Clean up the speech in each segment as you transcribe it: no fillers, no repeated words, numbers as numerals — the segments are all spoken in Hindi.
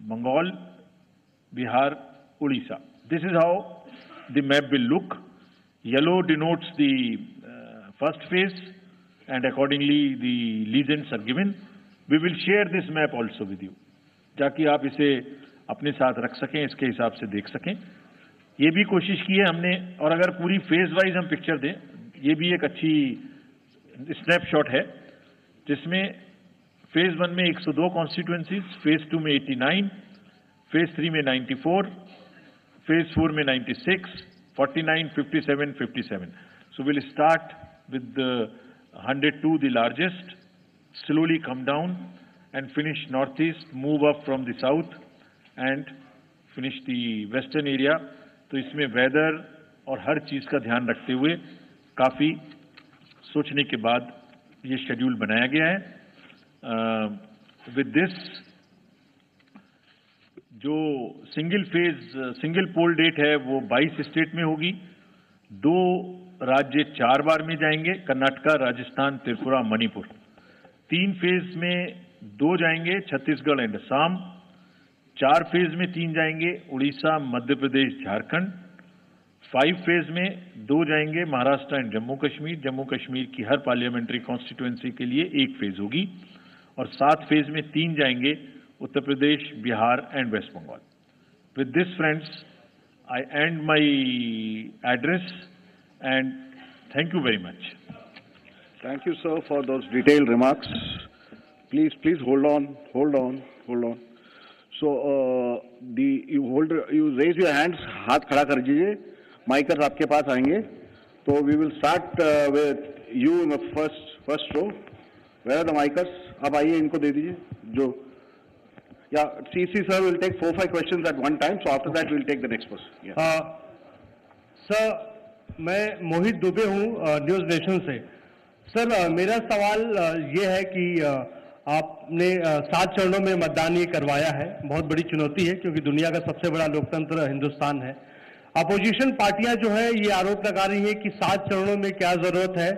Bengal, Bihar, Odisha. This is how the map will look. Yellow denotes the first phase, and accordingly the legends are given. We will share this map also with you, ताकि आप इसे अपने साथ रख सकें, इसके हिसाब से देख सकें. ये भी कोशिश की है हमने, और अगर पूरी फेज वाइज हम पिक्चर दें, ये भी एक अच्छी स्नैपशॉट है, जिसमें फेज 1 में 102 कॉन्स्टिट्यूएंसीज, फेज 2 में 89, फेज 3 में 94, फेज 4 में 96, 49, 57, 57. So we'll start with the 102, the largest, slowly come down and finish northeast, move up from the south and finish the western area. तो इसमें वेदर और हर चीज का ध्यान रखते हुए काफी सोचने के बाद ये शेड्यूल बनाया गया है. विद दिस, जो सिंगल पोल डेट है वो 22 स्टेट में होगी. 2 राज्य 4 बार में जाएंगे, कर्नाटका, राजस्थान, त्रिपुरा, मणिपुर. 3 फेज में 2 जाएंगे, छत्तीसगढ़ एंड असम. 4 फेज में 3 जाएंगे, उड़ीसा, मध्य प्रदेश, झारखंड. 5 फेज में 2 जाएंगे, महाराष्ट्र एंड जम्मू कश्मीर. जम्मू कश्मीर की हर पार्लियामेंट्री कॉन्स्टिट्यूएंसी के लिए 1 फेज होगी. और 7 फेज में 3 जाएंगे, Uttar Pradesh, Bihar and West Bengal. With this friends, I end my address and thank you very much. Thank you, sir, for those detailed remarks. Please hold on. So, you raise your hands, हाथ खड़ा कर दीजिए. Micers आपके पास आएंगे. So we will start with you in the first row. Where are the micers? आप आइए, इनको दे दीजिए. जो Yeah, CC sir will take 4-5 questions at one time. So after that, we'll take the next person. Yeah. Sir, मैं मोहित दुबे हूँ न्यूज़ नेशन से. सर, मेरा सवाल ये है कि आपने 7 चरणों में मतदान ये करवाया है. बहुत बड़ी चुनौती है, क्योंकि दुनिया का सबसे बड़ा लोकतंत्र हिंदुस्तान है. अपोजिशन पार्टियां जो है ये आरोप लगा रही है कि 7 चरणों में क्या जरूरत है,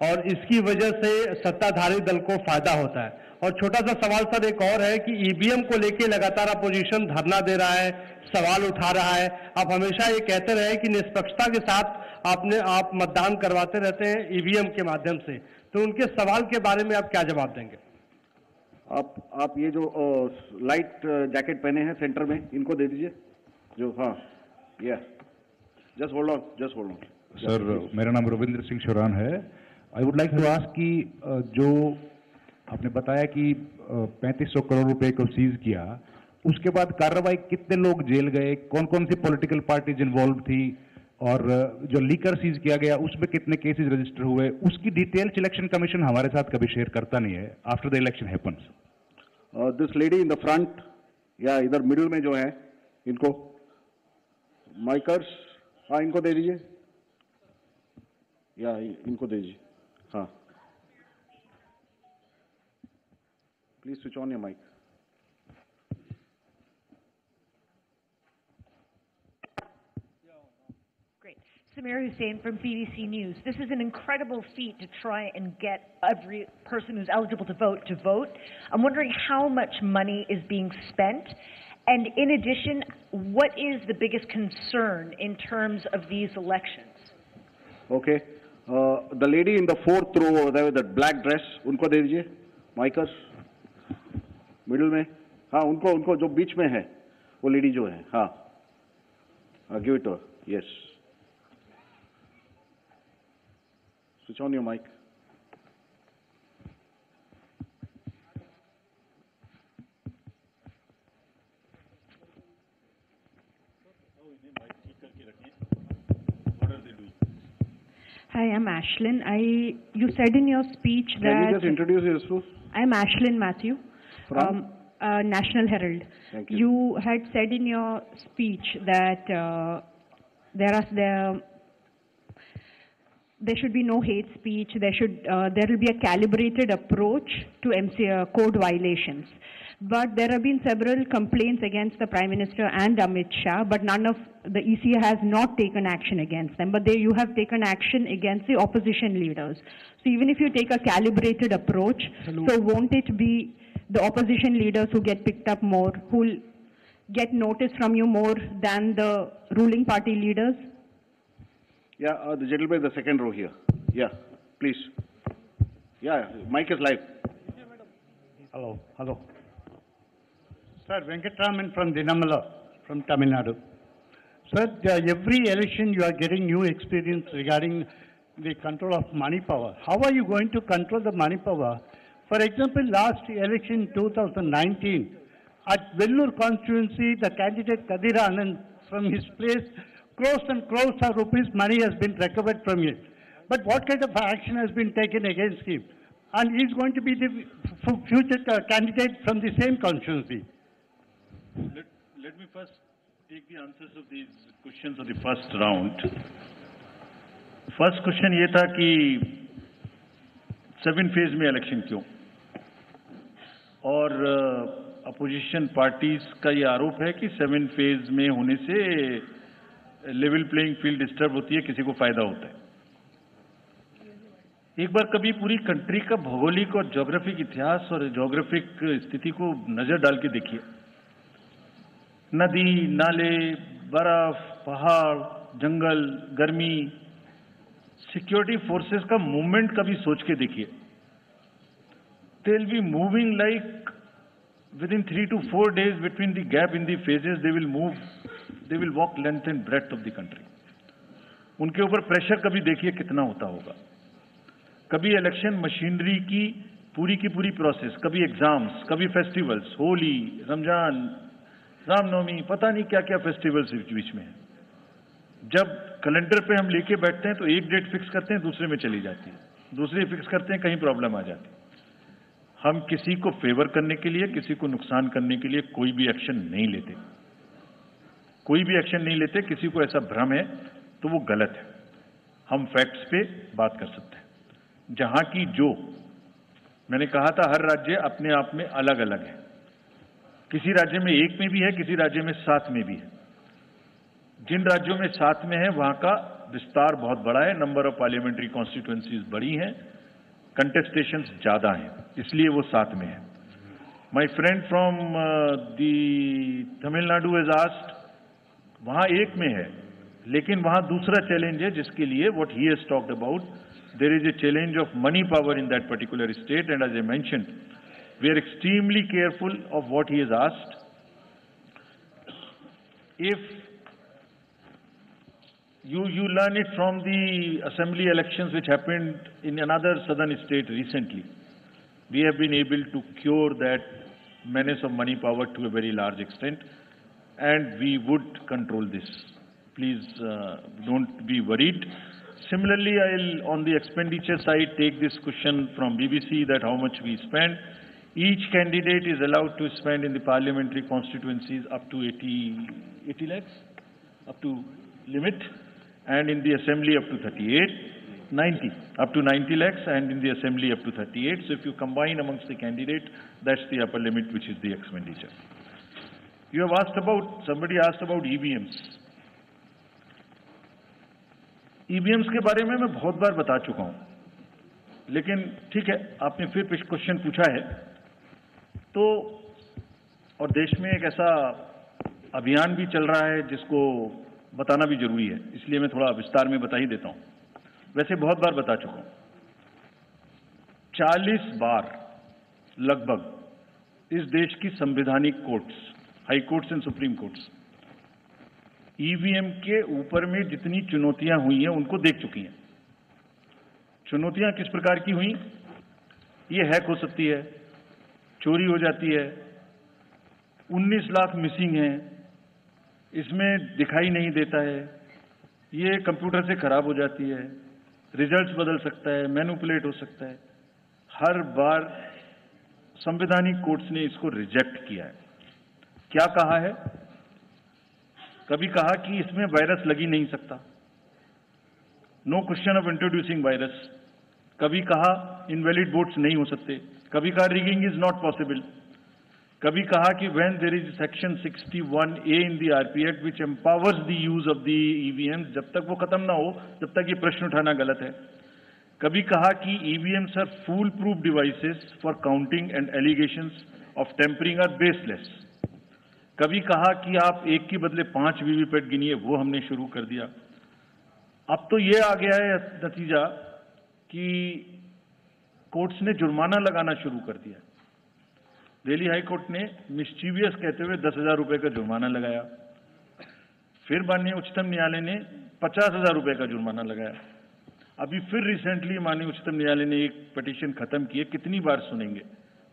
और इसकी वजह से सत्ताधारी दल को फायदा होता है. और छोटा सा सवाल सर एक और है कि ईवीएम को लेके लगातार अपोजिशन धरना दे रहा है, सवाल उठा रहा है. आप हमेशा ये कहते रहे कि निष्पक्षता के साथ आप मतदान करवाते रहते हैं ईवीएम के माध्यम से, तो उनके सवाल के बारे में आप क्या जवाब देंगे? आप ये जो लाइट जैकेट पहने हैं सेंटर में, इनको दे दीजिए. जो हाँ, जस्ट होल्ड ऑन. सर, मेरा नाम रविंद्र सिंह शोरान है. I would like to ask कि जो आपने बताया कि 3500 करोड़ रुपए को सीज किया, उसके बाद कार्रवाई कितने लोग जेल गए, कौन कौन सी पॉलिटिकल पार्टीज इन्वॉल्व थी, और जो लीकर सीज किया गया उसमें कितने केसेस रजिस्टर हुए, उसकी डिटेल्स इलेक्शन कमीशन हमारे साथ कभी शेयर करता नहीं है after the election happens. This lady in the front या इधर मिडिल में जो है, इनको माइकर्स, हाँ इनको दे दीजिए, या इनको दे दीजिए. हाँ, please switch on your mic. Great. Samir Hussain from BBC News. This is an incredible feat to try and get every person who's eligible to vote. I'm wondering how much money is being spent. And in addition, what is the biggest concern in terms of these elections? Okay. The lady in the 4th row over there with that black dress, उनको दे दीजिए, माइकर्स. मिडिल में, हाँ उनको जो बीच में है वो लेडी जो है, हाँ give it to, yes. Switch on your mic. Hi, I'm Ashlyn. You said in your speech that... Can you just introduce yourself? I'm Ashlyn Matthew. From? National Herald. Thank you. You had said in your speech that there should be no hate speech. There will be a calibrated approach to code violations. But there have been several complaints against the Prime Minister and Amit Shah, but none of the EC has not taken action against them. But you have taken action against the opposition leaders. So even if you take a calibrated approach, so won't it be the opposition leaders who get picked up more, who will get notice from you more than the ruling party leaders? Yeah, the gentleman in the second row here. Yeah, please. Yeah, mic is live. Hello. Sir, Venkatraman from Dinamala, from Tamil Nadu. Sir, every election you are getting new experience regarding the control of money power. How are you going to control the money power? For example, last election 2019, at Vellore constituency, the candidate Kadir Anand, from his place, crores and crores of rupees money has been recovered from it. But what kind of action has been taken against him? And he's going to be the future candidate from the same constituency. Let me first take the answers of these questions of the first round. First question ये था कि 7 फेज में इलेक्शन क्यों, और अपोजिशन पार्टीज का ये आरोप है कि 7 फेज में होने से लेवल प्लेइंग फील्ड डिस्टर्ब होती है, किसी को फायदा होता है। एक बार कभी पूरी कंट्री का भौगोलिक और ज्योग्राफिक इतिहास और ज्योग्राफिक स्थिति को नजर डाल के देखिए। नदी, नाले, बर्फ, पहाड़, जंगल, गर्मी, सिक्योरिटी फोर्सेस का मूवमेंट कभी सोच के देखिए। They will be moving like within 3 to 4 days between the gap in the phases, they will walk length and breadth of the country. उनके ऊपर प्रेशर कभी देखिए कितना होता होगा। कभी इलेक्शन मशीनरी की पूरी प्रोसेस, कभी एग्जाम्स, कभी फेस्टिवल्स, होली, रमजान, रामनवमी, पता नहीं क्या क्या फेस्टिवल्स बीच में है। जब कैलेंडर पे हम लेके बैठते हैं तो एक डेट फिक्स करते हैं, दूसरे में चली जाती है, दूसरे फिक्स करते हैं, कहीं प्रॉब्लम आ जाती है। हम किसी को फेवर करने के लिए, किसी को नुकसान करने के लिए कोई भी एक्शन नहीं लेते, किसी को ऐसा भ्रम है तो वो गलत है। हम फैक्ट्स पे बात कर सकते हैं। जहां की जो मैंने कहा था, हर राज्य अपने आप में अलग अलग है। किसी राज्य में 1 में भी है, किसी राज्य में 7 में भी है। जिन राज्यों में 7 में है वहां का विस्तार बहुत बड़ा है, नंबर ऑफ पार्लियामेंट्री कॉन्स्टिट्यूएंसीज बड़ी हैं, कंटेस्टेशंस ज्यादा हैं, इसलिए वो 7 में है। My friend from the Tamil Nadu has asked, वहां 1 में है, लेकिन वहां दूसरा चैलेंज है जिसके लिए what he has talked about, there is a challenge of money power in that particular state, and as I mentioned we are extremely careful of what he has asked. If You learn it from the assembly elections which happened in another southern state recently. We have been able to cure that menace of money power to a very large extent, and we would control this. Please don't be worried. Similarly, I'll on the expenditure side take this question from BBC that how much we spend. Each candidate is allowed to spend in the parliamentary constituencies up to 80 lakhs, up to limit. And in the assembly up to 90 lakhs, and in the assembly up to 38. So if you combine amongst the candidates, that's the upper limit, which is the expenditure. You have asked about, somebody asked about EVMs. EVMs के बारे में मैं बहुत बार बता चुका हूं, लेकिन ठीक है, आपने फिर क्वेश्चन पूछा है तो, और देश में एक ऐसा अभियान भी चल रहा है जिसको बताना भी जरूरी है, इसलिए मैं थोड़ा विस्तार में बता ही देता हूं। वैसे बहुत बार बता चुका हूं, 40 बार लगभग इस देश की संवैधानिक courts, high courts and supreme courts EVM के ऊपर में जितनी चुनौतियां हुई हैं उनको देख चुकी हैं। चुनौतियां किस प्रकार की हुई? ये हैक हो सकती है, चोरी हो जाती है, 19 लाख मिसिंग हैं, इसमें दिखाई नहीं देता है, ये कंप्यूटर से खराब हो जाती है, रिजल्ट्स बदल सकता है, मैनिपुलेट हो सकता है। हर बार संवैधानिक कोर्ट्स ने इसको रिजेक्ट किया है। क्या कहा है? कभी कहा कि इसमें वायरस लग ही नहीं सकता, no question of introducing virus. कभी कहा इनवैलिड वोट्स नहीं हो सकते, कभी कहा रिगिंग इज नॉट पॉसिबल, कभी कहा कि when there is section 61A in the RP Act which empowers the use of the EVMs, जब तक वो खत्म ना हो तब तक ये प्रश्न उठाना गलत है। कभी कहा कि EVMs are fool proof devices for counting and allegations of tampering are baseless। कभी कहा कि आप 1 के बदले 5 वीवीपैट गिनिए, वो हमने शुरू कर दिया। अब तो ये आ गया है नतीजा कि कोर्ट्स ने जुर्माना लगाना शुरू कर दिया। दिल्ली हाई कोर्ट ने मिस्चीवियस कहते हुए 10,000 रुपए का जुर्माना लगाया। फिर माननीय उच्चतम न्यायालय ने 50,000 रुपए का जुर्माना लगाया। अभी फिर रिसेंटली माननीय उच्चतम न्यायालय ने एक पिटीशन खत्म की है। कितनी बार सुनेंगे?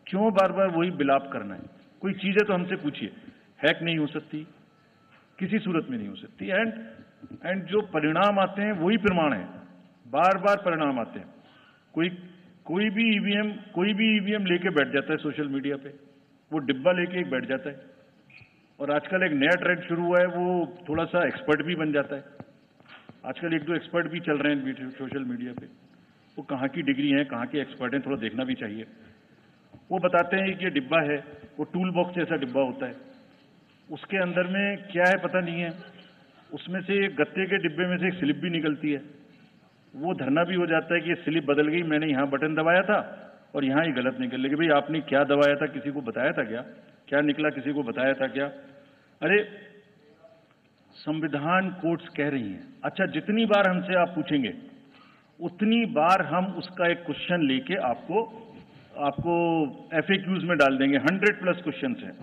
क्यों बार बार वही बिलाप करना है? कोई चीजें तो हमसे पूछिए। हैक नहीं हो सकती, किसी सूरत में नहीं हो सकती। एंड जो परिणाम आते हैं वही प्रमाण है, बार बार परिणाम आते हैं। कोई भी ईवीएम लेके बैठ जाता है सोशल मीडिया पे, वो डिब्बा लेके एक बैठ जाता है। और आजकल एक नया ट्रेंड शुरू हुआ है, वो थोड़ा सा एक्सपर्ट भी बन जाता है। आजकल 1-2 एक्सपर्ट भी चल रहे हैं सोशल मीडिया पे। वो कहाँ की डिग्री है, कहाँ के एक्सपर्ट हैं, थोड़ा देखना भी चाहिए। वो बताते हैं कि ये डिब्बा है, वो टूल बॉक्स जैसा डिब्बा होता है, उसके अंदर में क्या है पता नहीं है। उसमें से एक गत्ते के डिब्बे में से एक स्लिप भी निकलती है। वो धरना भी हो जाता है कि ये स्लिप बदल गई, मैंने यहाँ बटन दबाया था और यहाँ ही गलत निकल गई। भाई आपने क्या दबाया था, किसी को बताया था क्या? क्या निकला, किसी को बताया था क्या? अरे संविधान कोर्ट्स कह रही हैं। अच्छा, जितनी बार हमसे आप पूछेंगे उतनी बार हम उसका एक क्वेश्चन लेके आपको FAQs में डाल देंगे। 100+ क्वेश्चंस हैं।